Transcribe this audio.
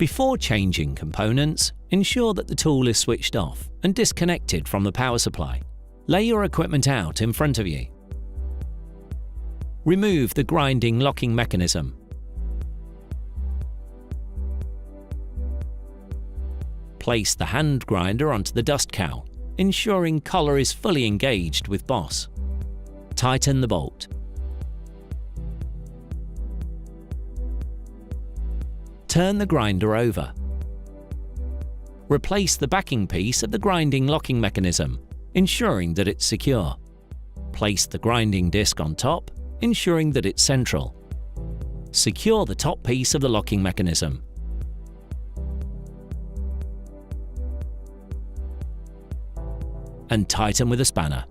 Before changing components, ensure that the tool is switched off and disconnected from the power supply. Lay your equipment out in front of you. Remove the grinding locking mechanism. Place the hand grinder onto the dust cowl, ensuring collar is fully engaged with Boss. Tighten the bolt. Turn the grinder over. Replace the backing piece of the grinding locking mechanism, ensuring that it's secure. Place the grinding disc on top, ensuring that it's central. Secure the top piece of the locking mechanism. And tighten with a spanner.